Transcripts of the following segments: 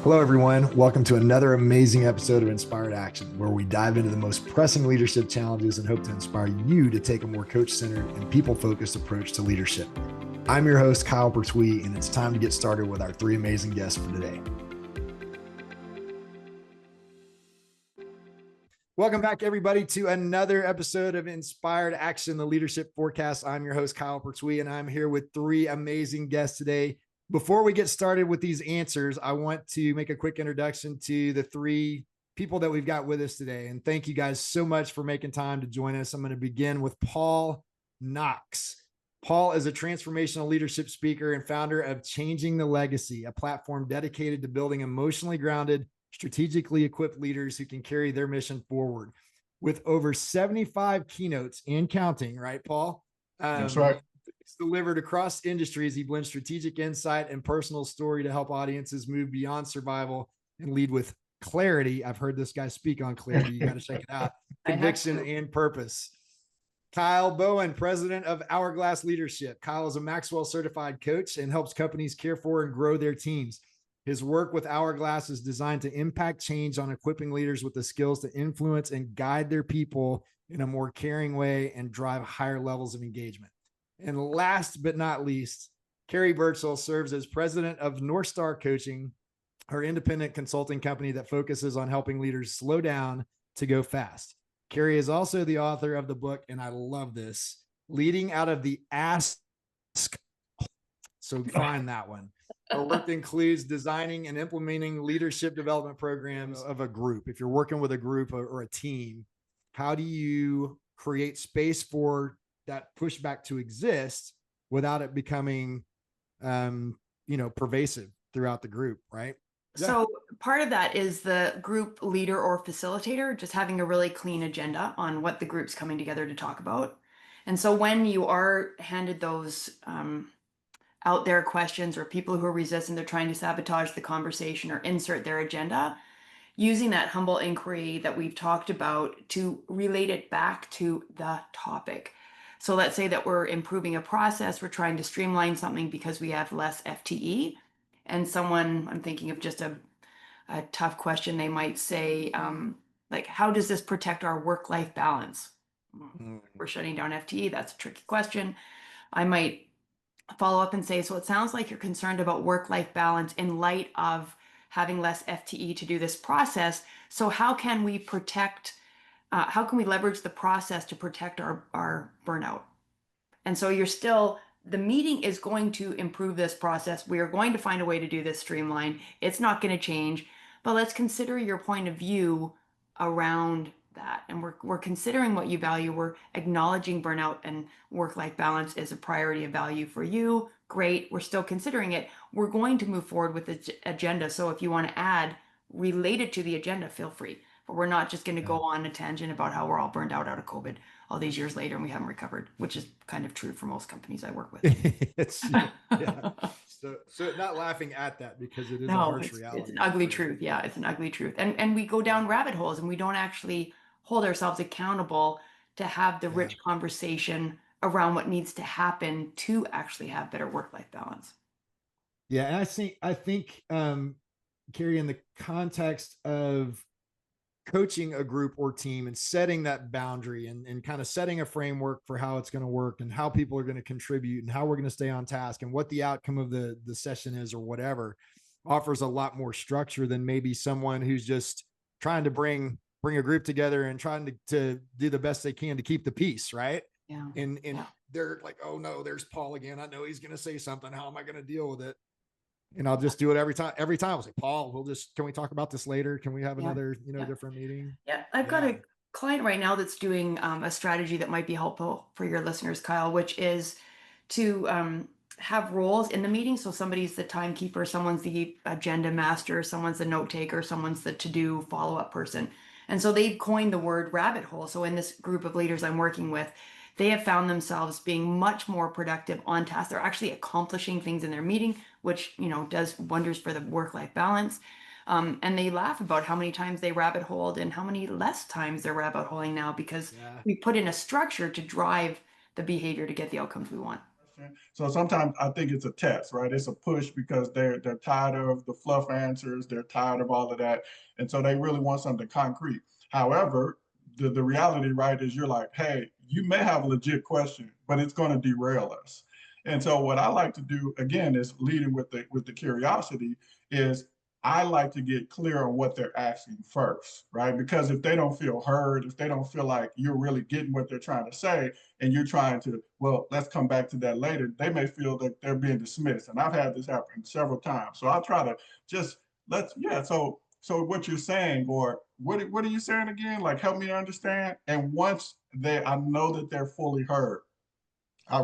Hello, everyone. Welcome to another amazing episode of Inspired Action, where we dive into the most pressing leadership challenges and hope to inspire you to take a more coach-centered and people-focused approach to leadership. I'm your host, Kyle Pertuis, and it's time to get started with our three amazing guests for today. Welcome back, everybody, to another episode of Inspired Action, the Leadership Forecast. I'm your host, Kyle Pertuis, and I'm here with three amazing guests today. Before we get started with these answers, I want to make a quick introduction to the three people that we've got with us today. And thank you guys so much for making time to join us. I'm going to begin with Paul Knox. Paul is a transformational leadership speaker and founder of Changing the Legacy, a platform dedicated to building emotionally grounded, strategically equipped leaders who can carry their mission forward. With over 75 keynotes and counting, right, Paul? That's right. It's delivered across industries. He blends strategic insight and personal story to help audiences move beyond survival and lead with clarity. I've heard this guy speak on clarity. You got to check it out. Conviction and purpose. Kyle Bowen, president of Hourglass Leadership. Kyle is a Maxwell certified coach and helps companies care for and grow their teams. His work with Hourglass is designed to impact change on equipping leaders with the skills to influence and guide their people in a more caring way and drive higher levels of engagement. And last but not least, Kerri Burchill serves as president of North Star Coaching, her independent consulting company that focuses on helping leaders slow down to go fast. Kerri is also the author of the book, and I love this, Leading Out of the ASKhole. So find that one. Her work includes designing and implementing leadership development programs of a group. If you're working with a group or a team, how do you create space for that pushback to exist without it becoming, pervasive throughout the group, right? So part of that is the group leader or facilitator just having a really clean agenda on what the group's coming together to talk about. And so when you are handed those out there questions or people who are resistant, they're trying to sabotage the conversation or insert their agenda, using that humble inquiry that we've talked about to relate it back to the topic. So let's say that we're improving a process, we're trying to streamline something because we have less FTE. And someone, I'm thinking of just a tough question, they might say, like, how does this protect our work-life balance? We're shutting down FTE, that's a tricky question. I might follow up and say, so it sounds like you're concerned about work-life balance in light of having less FTE to do this process. So how can we how can we leverage the process to protect our burnout? And so the meeting is going to improve this process. We are going to find a way to do this streamline. It's not going to change, but let's consider your point of view around that. And we're considering what you value. We're acknowledging burnout and work-life balance is a priority of value for you. Great. We're still considering it. We're going to move forward with the agenda. So if you want to add related to the agenda, feel free. But we're not just going to go on a tangent about how we're all burned out of COVID all these years later and we haven't recovered, which is kind of true for most companies I work with. So not laughing at that because it is a harsh reality. It's an ugly truth. Yeah, it's an ugly truth. And we go down rabbit holes and we don't actually hold ourselves accountable to have the rich conversation around what needs to happen to actually have better work-life balance. Yeah, and I think Kerri, in the context of coaching a group or team and setting that boundary and kind of setting a framework for how it's going to work and how people are going to contribute and how we're going to stay on task and what the outcome of the session is or whatever, offers a lot more structure than maybe someone who's just trying to bring a group together and trying to do the best they can to keep the peace, right? Yeah. And they're like, oh no, there's Paul again. I know he's going to say something. How am I going to deal with it? And I'll just do it every time. I'll say, Paul, can we talk about this later? Can we have another, different meeting? Yeah. I've got a client right now that's doing a strategy that might be helpful for your listeners, Kyle, which is to have roles in the meeting. So somebody's the timekeeper, someone's the agenda master, someone's the note taker, someone's the to-do follow-up person. And so they've coined the word rabbit hole. So in this group of leaders I'm working with, they have found themselves being much more productive on task. They're actually accomplishing things in their meeting, which, does wonders for the work-life balance. And they laugh about how many times they rabbit holed and how many less times they're rabbit holing now because we put in a structure to drive the behavior to get the outcomes we want. So sometimes I think it's a test, right? It's a push because they're tired of the fluff answers, they're tired of all of that, and so they really want something concrete. However, the reality, right, is you're like, hey, you may have a legit question, but it's going to derail us. And so what I like to do again is leading with the curiosity is I like to get clear on what they're asking first, right? Because if they don't feel heard, if they don't feel like you're really getting what they're trying to say, and you're trying to, well, let's come back to that later, they may feel that they're being dismissed. And I've had this happen several times. So I'll try to just yeah. So what you're saying, or what are you saying again? Like, help me understand. And once I know that they're fully heard, I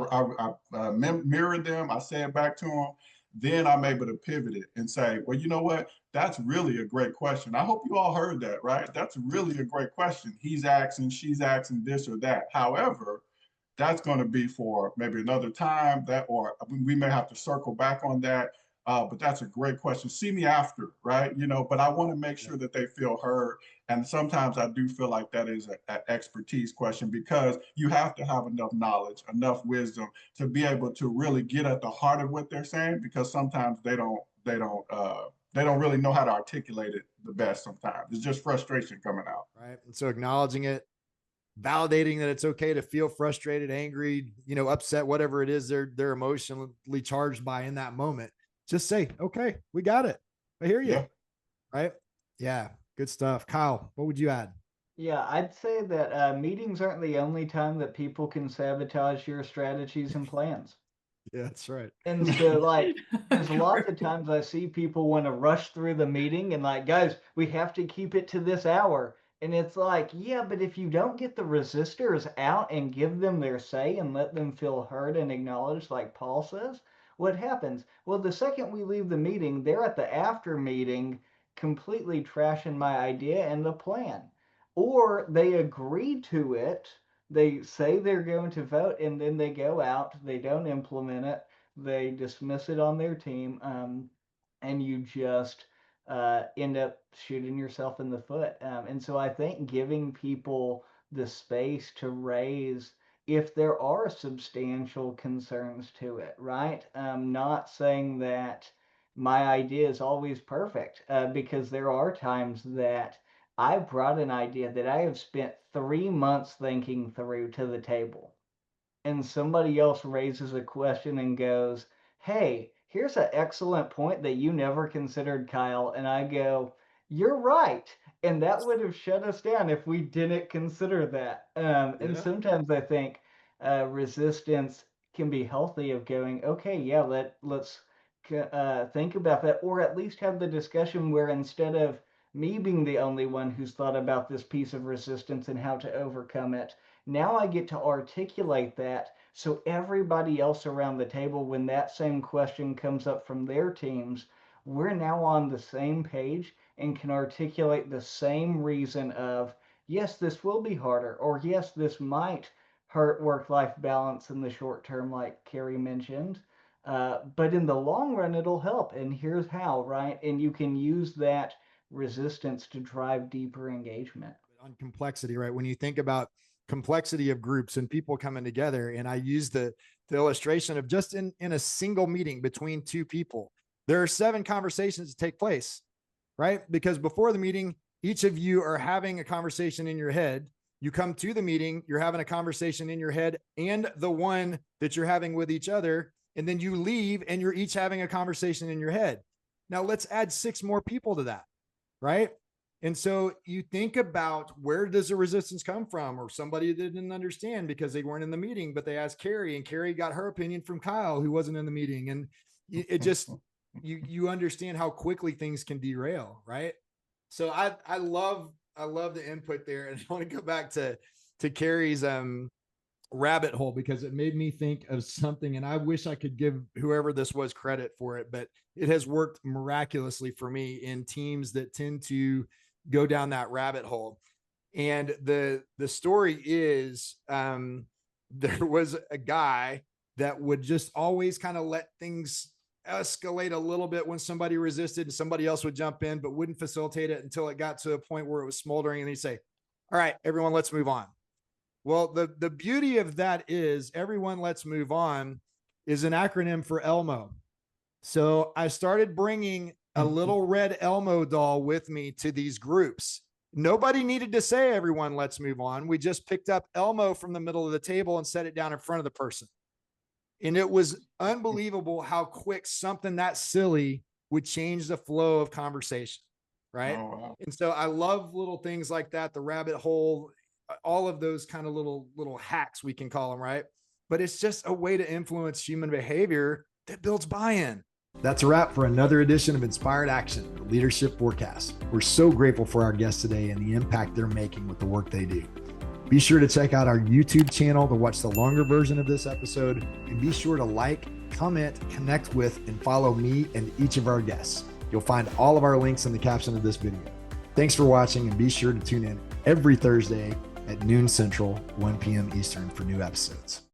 mirror them, I say it back to them, then I'm able to pivot it and say, well, you know what? That's really a great question. I hope you all heard that, right? That's really a great question. He's asking, she's asking this or that. However, that's going to be for maybe another time that, or we may have to circle back on that. But that's a great question. See me after, right? You know, but I want to make sure that they feel heard. And sometimes I do feel like that is an expertise question, because you have to have enough knowledge, enough wisdom to be able to really get at the heart of what they're saying, because sometimes they don't really know how to articulate it the best sometimes. It's just frustration coming out. Right. And so acknowledging it, validating that it's okay to feel frustrated, angry, upset, whatever it is they're emotionally charged by in that moment. Just say, okay, we got it. I hear you. Yeah. Right. Yeah. Good stuff. Kyle, what would you add? Yeah, I'd say that meetings aren't the only time that people can sabotage your strategies and plans. Yeah, that's right. And so, like, there's lots of times I see people want to rush through the meeting and, like, guys, we have to keep it to this hour. And it's like, yeah, but if you don't get the resistors out and give them their say and let them feel heard and acknowledged, like Paul says, what happens? Well, the second we leave the meeting, they're at the after meeting completely trashing my idea and the plan. Or they agree to it, they say they're going to vote, and then they go out, they don't implement it, they dismiss it on their team, and you just end up shooting yourself in the foot. And so I think giving people the space to raise if there are substantial concerns to it, right? Not saying that my idea is always perfect, because there are times that I brought an idea that I have spent 3 months thinking through to the table, and somebody else raises a question and goes, hey, here's an excellent point that you never considered, Kyle. And I go, you're right. And that would have shut us down if we didn't consider that. And sometimes I think resistance can be healthy, of going, okay, yeah, let's think about that, or at least have the discussion where instead of me being the only one who's thought about this piece of resistance and how to overcome it, now I get to articulate that, so everybody else around the table, when that same question comes up from their teams, we're now on the same page and can articulate the same reason of, yes, this will be harder, or yes, this might hurt work-life balance in the short term, like Kerri mentioned. But in the long run, it'll help. And here's how, right? And you can use that resistance to drive deeper engagement. On complexity, right? When you think about complexity of groups and people coming together, and I use the illustration of just in a single meeting between two people, there are 7 conversations that take place, right? Because before the meeting, each of you are having a conversation in your head. You come to the meeting, you're having a conversation in your head and the one that you're having with each other. And then you leave and you're each having a conversation in your head. Now let's add 6 more people to that, right? And so you think about, where does the resistance come from? Or somebody didn't understand because they weren't in the meeting, but they asked Kerri, and Kerri got her opinion from Kyle, who wasn't in the meeting. And it just, you understand how quickly things can derail, right? So I love the input there. And I want to go back to Kerri's rabbit hole, because it made me think of something, and I wish I could give whoever this was credit for it, but it has worked miraculously for me in teams that tend to go down that rabbit hole. And the story is, there was a guy that would just always kind of let things escalate a little bit when somebody resisted, and somebody else would jump in, but wouldn't facilitate it until it got to a point where it was smoldering. And he'd say, all right, everyone, let's move on. Well, the beauty of that is, everyone let's move on is an acronym for Elmo. So I started bringing a little red Elmo doll with me to these groups. Nobody needed to say, everyone, let's move on. We just picked up Elmo from the middle of the table and set it down in front of the person. And it was unbelievable how quick something that silly would change the flow of conversation. Right. Oh, wow. And so I love little things like that, the rabbit hole, all of those kind of little hacks, we can call them, right? But it's just a way to influence human behavior that builds buy-in. That's a wrap for another edition of Inspired Action, the Leadership Forecast. We're so grateful for our guests today and the impact they're making with the work they do. Be sure to check out our YouTube channel to watch the longer version of this episode, and be sure to like, comment, connect with, and follow me and each of our guests. You'll find all of our links in the caption of this video. Thanks for watching, and be sure to tune in every Thursday at noon Central, 1 p.m. Eastern for new episodes.